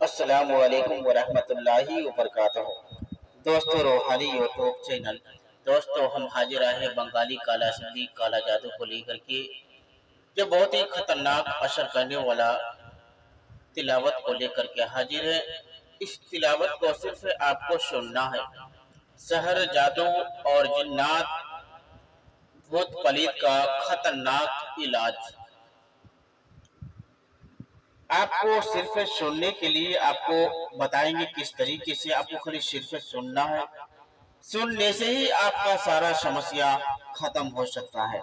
السلام علیکم ورحمۃ اللہ وبرکاتہ۔ دوستو روحانی یوٹیوب چینل دوستو ہم حاضر آئے بنگالی کالا سندھی کالا جادو کو لے کر کے جو بہت ہی خطرناک اثر کرنے والا تلاوت کو لے کر کے حاضر ہے۔ اس تلاوت کو صرف آپ کو سننا ہے۔ سحر جادو اور جنات بھوت پلیت کا خطرناک علاج آپ کو صرف سننے کے لیے آپ کو بتائیں گے کس طریقے سے آپ کو خالی صرف سننا ہے۔ سننے سے ہی آپ کا سارا سمسیا ختم ہو سکتا ہے۔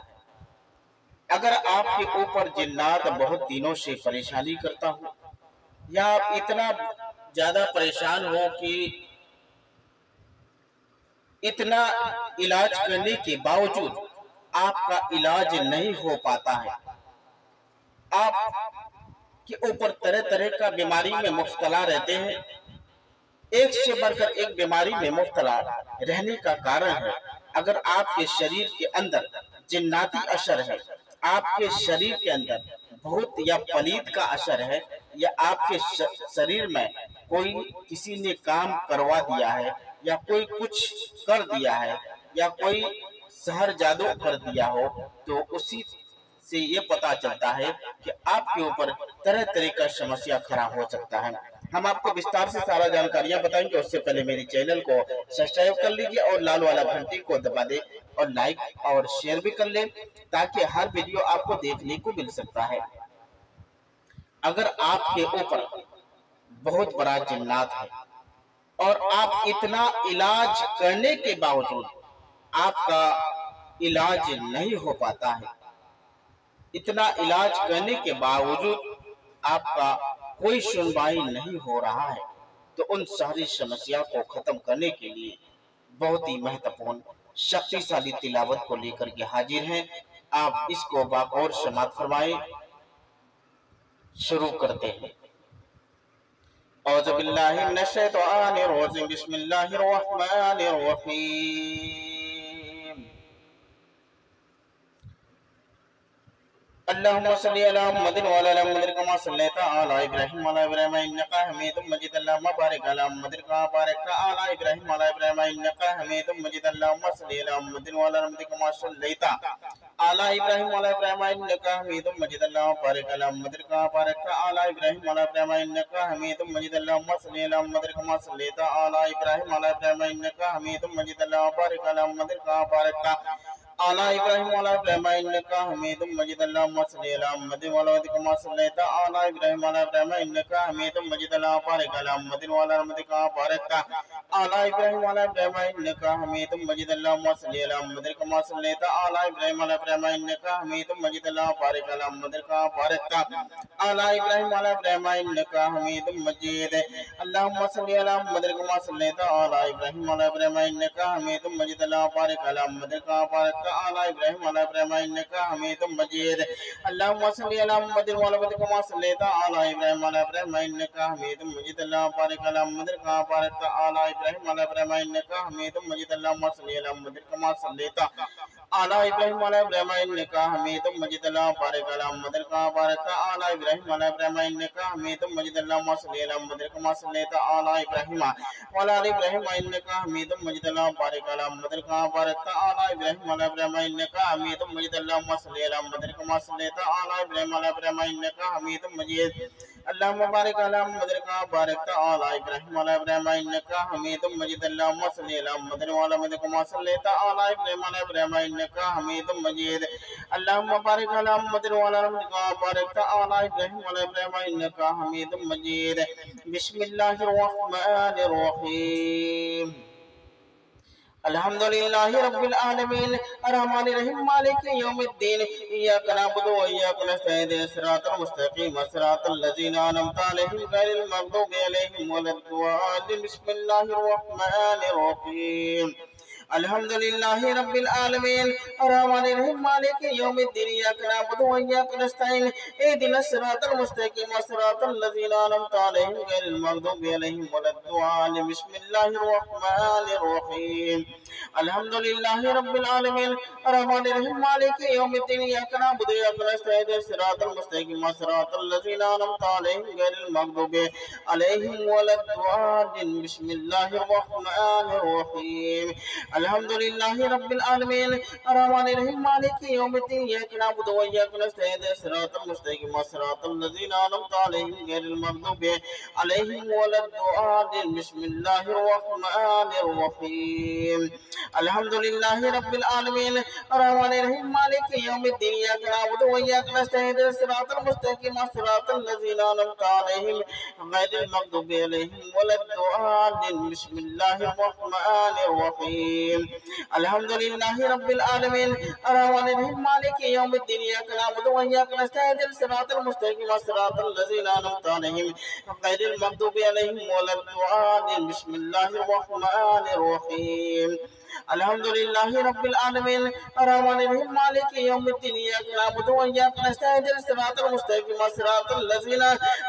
اگر آپ کے اوپر جنات بہت دنوں سے پریشانی کرتا ہو یا آپ اتنا زیادہ پریشان ہو کہ اتنا علاج کرنے کے باوجود آپ کا علاج نہیں ہو پاتا ہے، آپ کے اوپر طرح طرح کا بیماری میں مبتلا رہتے ہیں، ایک سے بڑھ کر ایک بیماری میں مبتلا رہنے کا کارن ہے اگر آپ کے شریر کے اندر جناتی اثر ہے، آپ کے شریر کے اندر بھوت یا پلیت کا اثر ہے، یا آپ کے شریر میں کوئی کسی نے کام کروا دیا ہے یا کوئی کچھ کر دیا ہے یا کوئی سحر جادو کر دیا ہو، تو اسی سے یہ پتا چلتا ہے کہ آپ کے اوپر طرح طرح کا سمسیا کھڑا ہو سکتا ہے۔ ہم آپ کو بستار سے سارا جانکاریاں بتائیں گے، اس سے پہلے میری چینل کو سبسکرائب کر لیجئے اور لال والا گھنٹی کو دبا دے اور لائک اور شیئر بھی کر لیں تاکہ ہر ویڈیو آپ کو دیکھنے کو مل سکتا ہے۔ اگر آپ کے اوپر بہت بڑا جنات ہے اور آپ اتنا علاج کرنے کے باوجود آپ کا علاج نہیں ہو پاتا ہے، اتنا علاج کرنے کے باوجود آپ کا کوئی سنوائی نہیں ہو رہا ہے، تو ان ساری سمسیا کو ختم کرنے کے لیے بہت ہی مہتوپورن شکتیشالی تلاوت کو لے کر کے حاضر ہیں۔ آپ اس کو باغور سماعت فرمائیں۔ شروع کرتے ہیں۔ اعوذ باللہ من الشیطان الرجیم، بسم اللہ الرحمن الرحیم۔ اللہم صلی علی محمد وعلی آل محمد کما صلیت علی ابراہیم وعلی ابراہیم انک حمید مجید، اللہم بارک علی محمد کما بارکت علی ابراہیم وعلی ابراہیم انک حمید مجید، اللہم صلی علی محمد وعلی آل محمد کما صلیت علی ابراہیم وعلی ابراہیم انک حمید مجید، اللہم بارک علی محمد کما بارکت علی ابراہیم وعلی ابراہیم انک حمید مجید، اللہم صلی علی محمد کما صلیت علی ابراہیم وعلی ابراہیم انک حمید مجید، اللہم بارک علی محمد کما بارکت علی ابراہیم وعلی ابراہیم انک حمید مجید، اللہم صلی علی محمد وعلی آل محمد کما صلیت علی ابراہیم وعلی ابراہیم انک حمید مجید، اللہم بارک علی محمد وعلی آل محمد کما بارکت علی ابراہیم وعلی ابراہیم انک حمید مجید، اللہم صلی علی محمد کما صلیت علی ابراہیم وعلی ابراہیم انک حمید مجید، اللہم بارک علی محمد کما بارکت علی ابراہیم وعلی ابراہیم انک حمید مجید، اللہم صلی علی محمد کما صلیت علی ابراہیم وعلی ابراہیم انک حمید مجید، اللہم بارک علی محمد کما بارکت علی ابراہیم وعلی ابراہیم انک حمید مجید، اللہم صلی علی محمد وعلی آل محمد کما صلیت علی ابراہیم وعلی ابراہیم انک حمید مجید، اللہم بارک علی محمد کما بارکت علی ابراہیم وعلی ابراہیم انک حمید مجید، اللہم صلی علی محمد کما صلیت علی ابراہیم وعلی ابراہیم انک حمید مجید، اللہم بارک علی محمد کما بارکت علی ابراہیم وعلی ابراہیم انک حمید مجید، اللہم صلی علی محمد کما صلیت علی ابراہیم وعلی آل ابراہیم انک حمید مجید، اللہم بارک علی محمد کما بارکت علی ابراہیم وعلی ابراہیم انک حمید مجید، اللہم صلی علی محمد کما صلیت علی ابراہیم وعلی ابراہیم انک حمید مجید، اللہم بارک علی محمد کما بارکت علی ابراہیم وعلی ابراہیم انک حمید مجید، اللہم صلی علی محمد وعلی آل محمد کما صلیت علی ابراہیم وعلی ابراہیم انک حمید مجید، اللہم بارک علی محمد وعلی آل محمد کما بارکت علی ابراہیم وعلی ابراہیم انک حمید مجید۔ بسم اللہ الرحمن الرحیم، الحمدللہ رب العالمین، الرحمن الرحیم، مالک یوم الدین، ایاک نعبد و ایاک نستعین، صراط المستقیم صراط الذین انعمت علیہم غیر المغضوب علیہم ولا الضالین، بسم اللہ الرحمن الرحیم، الحمد لله رب العالمين الرحمن الرحيم مالك يوم الدين إياك نعبد وإياك نستعين اهدنا الصراط المستقيم صراط الذين أنعمت عليهم غير المغضوب عليهم ولا الضالين بسم الله الرحمن الرحيم الحمد لله رب العالمين الرحمن الرحيم مالك يوم الدين إياك نعبد وإياك نستعين الصراط المستقيم صراط الذين أنعمت عليهم غير المغضوب عليهم ولا الضالين بسم الله الرحمن الرحيم الحمد لله رب العالمين الرحمن الرحيم مالك يوم الدين إياك نعبد وإياك نستعين الصراط المستقيم صراط الذين أنعمت عليهم غير المغضوب عليهم ولا الضالين بسم الله الرحمن الرحيم الحمد لله رب العالمين الرحمن الرحيم مالك يوم الدين إياك نعبد وإياك نستعين الصراط المستقيم صراط الذين أنعمت عليهم غير المغضوب عليهم ولا الضالين بسم الله الرحمن الرحيم الحمد لله رب العالمين الرحمن الرحيم مالك يوم الدين إياك نعبد وإياك نستعين الصراط المستقيم صراط الذين أنعمت عليهم غير المغضوب عليهم ولا الضالين بسم الله الرحمن الرحيم الحمد لله رب العالمين الرحمن الرحيم مالك يوم الدين إياك نعبد وإياك نستعين الصراط المستقيم صراط الذين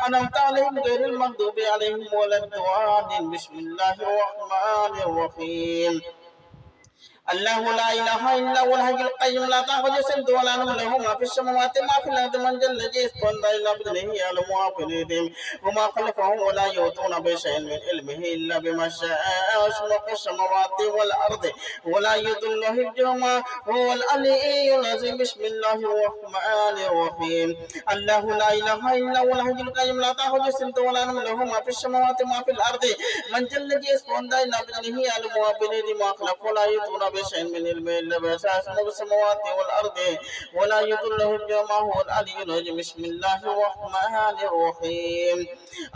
أنعمت عليهم غير المغضوب عليهم ولا الضالين بسم الله الرحمن الرحيم الله لا إله إلا هو الحي القيوم لا تأخذه سنة ولا نوم له ما في السماوات ما في الأرض من جل جلاله إلا بإذنه يعلم ما في أيديهم وما خلفهم ولا يؤتون بشيء من علمه إلا بما شاء وسع السماوات والأرض ولا يضل حفظهما هو العلي العظيم بسم الله الرحمن الرحيم الله لا إله إلا هو الحي القيوم لا تأخذه سنة ولا نوم له ما في السماوات ما في الأرض من جل جلاله إلا بإذنه يعلم ما في أيديهم وما خلفهم ولا يؤتون بشيء من علم إلا بأساس السماوات والأرض ولا يضله حفظهما هو العلي العظيم بسم الله الرحمن الرحيم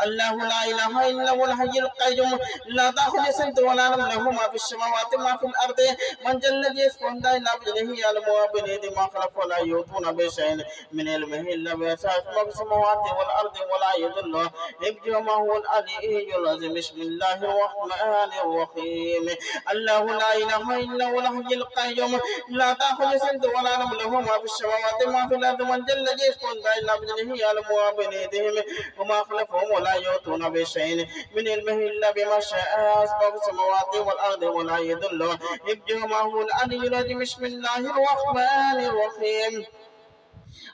الله لا إله إلا هو الحي القيوم لا تأخذه سنة ولا نوم له ما في السماوات ما في الأرض من جل جلاله إلا بإذنه يعلم ما بين أيديهم وما خلفهم ولا يؤتون بشيء من علمه إلا بأساس السماوات والأرض ولا يضله حفظهما هو العلي العظيم بسم الله الرحمن الرحيم الله لا إله إلا هو الحي القيوم لا تأخذه سنة ولا نوم له ما في السماوات ما في الأرض من جل جلاله إلا بإذنه يعلم ما بين أيديهم وما خلفهم ولا يؤتون بشيء من علمه إلا بما شاء أسباب السماوات والأرض ولا يضل حفظهما هو العلي العظيم بسم الله الرحمن الرحيم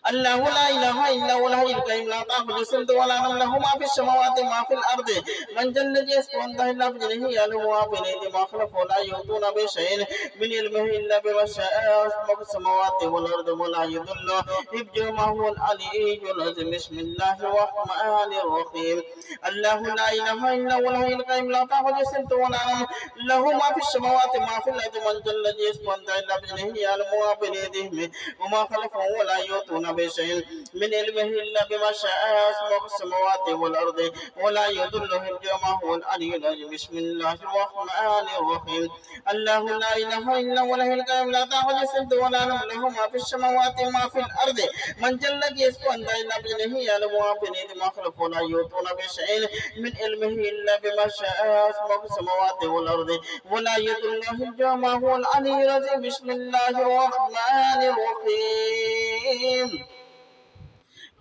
الله لا إله إلا هو الحي القيوم لا تأخذه سنة ولا نوم له ما في السماوات ما في الأرض من جل جلاله إلا بإذنه يعلم ما بين أيديهم وما خلفهم ولا يؤتون بشيء من علمه إلا بما شاء أسباب السماوات والأرض ولا يضل حفظهما هو العلي العظيم بسم الله الرحمن الرحيم الله لا إله إلا هو الحي القيوم لا تأخذه سنة ولا نوم له ما في السماوات ما في الأرض من جل جلاله إلا بإذنه يعلم ما بين أيديهم وما خلفهم ولا يؤتون بشيء من علمه إلا بما شاء أسباب السماوات والأرض ولا يضل حفظهما هو العلي العظيم بسم الله الرحمن الرحيم الله لا إله إلا هو الحي القيوم لا تأخذه سنة ولا نوم له ما في السماوات وما في الأرض من جل جلاله إلا بإذنه يعلم ما بين أيديهم وما خلفهم ولا يؤتون بشيء من علمه إلا بما شاء أسباب السماوات والأرض ولا يضل حفظهما هو العلي العظيم بسم الله الرحمن الرحيم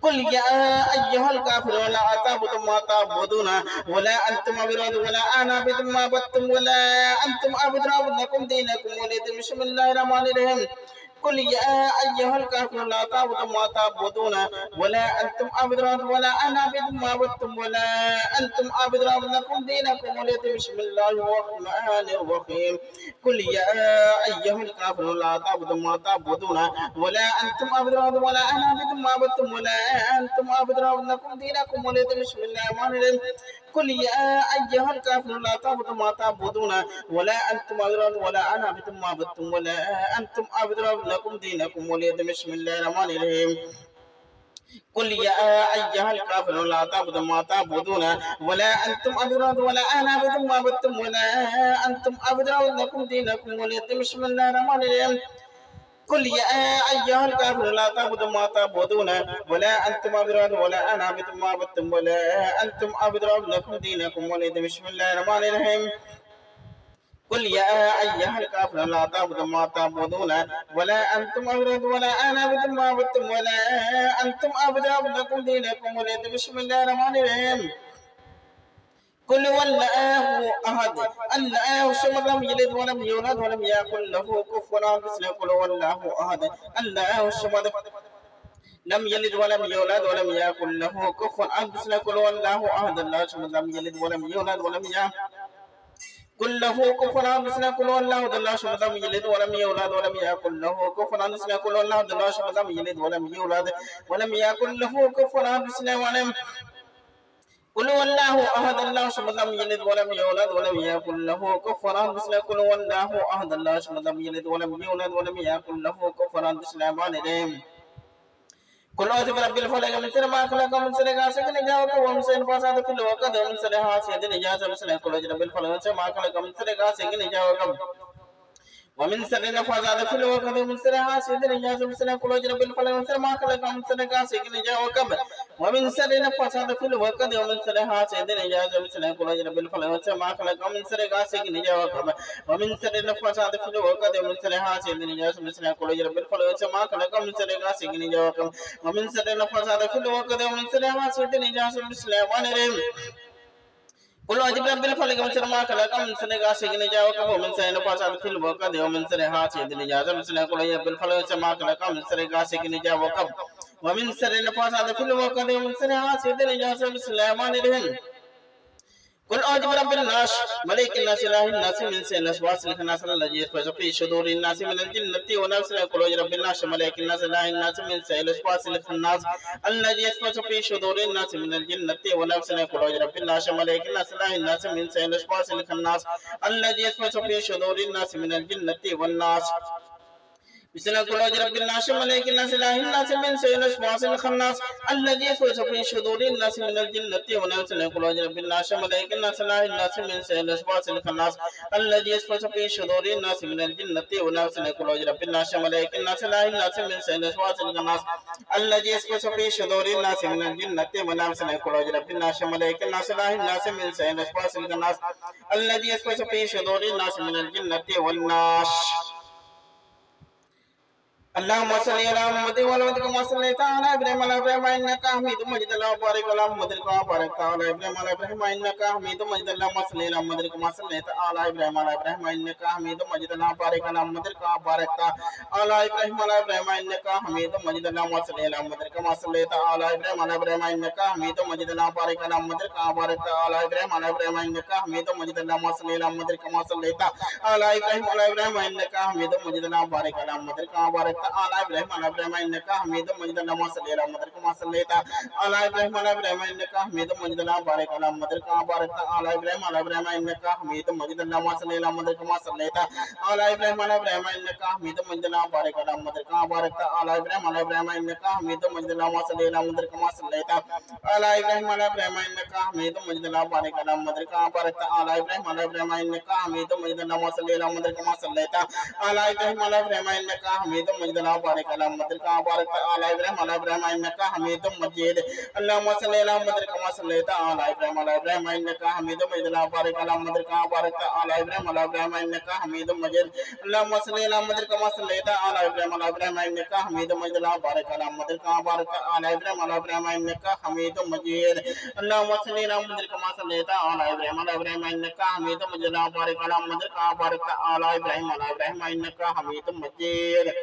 قل يا أيها الكافرون لا أعبد ما تعبدون ولا أنتم عبدون ولا أنا عبد ما عبدتم ولا أنتم عبدون لكم دينكم ولي دين بسم الله الرحمن الرحيم قل يا أيها الكافرون لا تعبدوا ما تعبدون ولا أنتم عبدون ولا أنا عبد ما عبدتم ولا أنتم عبدون لكم دينكم ولي دين بسم الله الرحمن الرحيم قل يا أيها الكافرون لا تعبدوا ما تعبدون ولا أنتم عبدون ولا أنا عبد ما عبدتم ولا أنتم عبدون لكم دينكم ولي دين بسم الله الرحمن الرحيم قل يا أيها الكافرون لا تعبدوا ما تعبدون ولا أنتم عبدون ولا أنا عبد ما عبدتم ولا أنتم عبدون لكم دينكم ولي دين بسم الله الرحمن الرحيم قل يا أيها الكافرون لا تعبدوا ما تعبدون ولا أنتم عبدون ولا أنا عبد ما عبدتم ولا أنتم عبدون لكم دينكم ولي دين بسم الله الرحمن الرحيم قل يا أيها الكافرون لا تعبدوا ما تعبدون ولا أنتم عبدون ولا أنا عبد ما عبدتم ولا أنتم عبدون لكم دينكم ولي دين بسم الله الرحمن الرحيم قل يا أيها الكافرون لا تعبدوا ما تعبدون ولا أنتم عبد ولا أنا عبد ما عبدتم ولا أنتم عبدكم دينكم ولي. بسم الله الرحمن الرحيم. قل هو الله أحد الله الصمد لم يلد ولم يولد ولم يكن له كفوا أحد. قل هو الله أحد الله الصمد لم يلد ولم يولد ولم يكن له كفوا أحد. قل هو الله أحد الله الصمد لم يلد ولم يولد ولم يكن له كفوا أحد. قل هو الله أحد الله الصمد لم يلد ولم يولد ولم يكن له كفوا أحد. قل هو الله أحد الله الصمد لم يلد ولم يولد ولم يكن له كفوا أحد. قل هو الله أحد الله الصمد لم يلد ولم يولد ولم يكن له كفوا أحد. قل هو الله أحد الله الصمد لم يلد ولم يولد ولم يكن له كفوا أحد. قل أعوذ برب الفلق من شر ما خلق ومن شر غاسق إذا وقب ومن شر الفاسد في العقد ومن شر حاسد إذا حسد. قل أعوذ برب الفلق من شر ما خلق ومن شر غاسق إذا وقب ومن شر النفاثات في العقد ومن شر حاسد إذا حسد. قل أعوذ برب الفلق من شر ما خلق ومن شر غاسق إذا وقب ومن شر النفاثات في العقد ومن شر حاسد إذا حسد. قل أعوذ برب الفلق من شر ما خلق ومن شر غاسق إذا وقب ومن شر النفاثات في العقد ومن شر حاسد إذا حسد. قل أعوذ برب الفلق من شر ما خلق ومن شر غاسق إذا وقب ومن شر النفاثات في العقد ومن شر حاسد إذا حسد. بسم الله الرحمن الرحيم. قل أعوذ برب الفلق من شر ما خلق ومن شر غاسق إذا وقب ومن شر النفاثات في العقد ومن شر حاسد إذا حسد. قل أعوذ برب الفلق من شر ما خلق ومن شر غاسق إذا وقب ومن شر النفاثات في العقد ومن شر حاسد إذا حسد. بسم الله الرحمن الرحيم. قل أعوذ برب الناس ملك الناس إله الناس من شر الوسواس الخناس الذي يوسوس في صدور الناس من الجنة والناس. قل أعوذ برب الناس ملك الناس إله الناس من شر الوسواس الخناس الذي يوسوس في صدور الناس من الجنة والناس. قل أعوذ برب الناس ملك الناس إله الناس من شر الوسواس الخناس الذي يوسوس في صدور الناس من الجنة والناس. بسم الله. قل أعوذ برب الناس ملك الناس إله الناس من شر الوسواس الخناس الذي يوسوس في صدور الناس من الجنة والناس. قل أعوذ برب الناس ملك الناس إله الناس من شر الوسواس الخناس الذي يوسوس في صدور الناس من الجنة والناس. قل أعوذ برب الناس ملك الناس إله الناس من شر الوسواس الخناس الذي يوسوس في صدور الناس من الجنة والناس. قل أعوذ برب الناس ملك الناس إله الناس من شر الوسواس الخناس الذي يوسوس في صدور الناس من الجنة والناس. اللهم صل على محمد وعلى آله كما صليت على ابراهيم وعلى ابراهيم انك حميد مجيد. اللهم بارك على محمد كما باركت على ابراهيم وعلى ابراهيم انك حميد مجيد. اللهم صل على محمد كما صليت على ابراهيم وعلى ابراهيم انك حميد مجيد. اللهم بارك على محمد كما باركت على ابراهيم وعلى ابراهيم انك حميد مجيد. اللهم صل على محمد كما صليت على ابراهيم وعلى ابراهيم انك حميد مجيد. اللهم بارك على محمد كما باركت على ابراهيم وعلى ابراهيم انك حميد مجيد. اللهم صل على محمد كما صليت على ابراهيم وعلى ابراهيم انك حميد مجيد. اللهم بارك على محمد كما باركت على ابراهيم ابراهيم انك حميد مجيد. اللهم صل على محمد كما صليت على ابراهيم وعلى ابراهيم انك حميد مجيد. اللهم بارك على محمد كما باركت على ابراهيم وعلى ابراهيم انك حميد مجيد. اللهم صل على محمد كما صليت على ابراهيم وعلى ابراهيم انك حميد مجيد. اللهم بارك على محمد كما باركت على ابراهيم وعلى ابراهيم انك حميد مجيد. اللهم صل على محمد كما صليت على ابراهيم وعلى ابراهيم انك حميد مجيد. اللهم بارك على محمد كما باركت على ابراهيم وعلى ابراهيم انك حميد مجيد. اللهم صل على محمد كما صليت على ابراهيم وعلى ابراهيم انك حميد مجيد. اللهم بارك على محمد كما باركت على ابراهيم وعلى ابراهيم انك حميد مجيد. اللهم صل على محمد كما صليت على ابراهيم وعلى ابراهيم انك حميد مجيد. اللهم بارك على محمد كما باركت على ابراهيم وعلى ابراهيم انك حميد مجيد. اللهم صل على محمد كما صليت على ابراهيم وعلى ابراهيم انك حميد مجيد. اللهم بارك على محمد كما باركت على ابراهيم وعلى ابراهيم انك حميد مجيد. اللهم صل على محمد كما صليت على ابراهيم وعلى ابراهيم انك حميد مجيد. اللهم بارك على محمد كما باركت على ابراهيم وعلى ابراهيم انك حميد مجيد.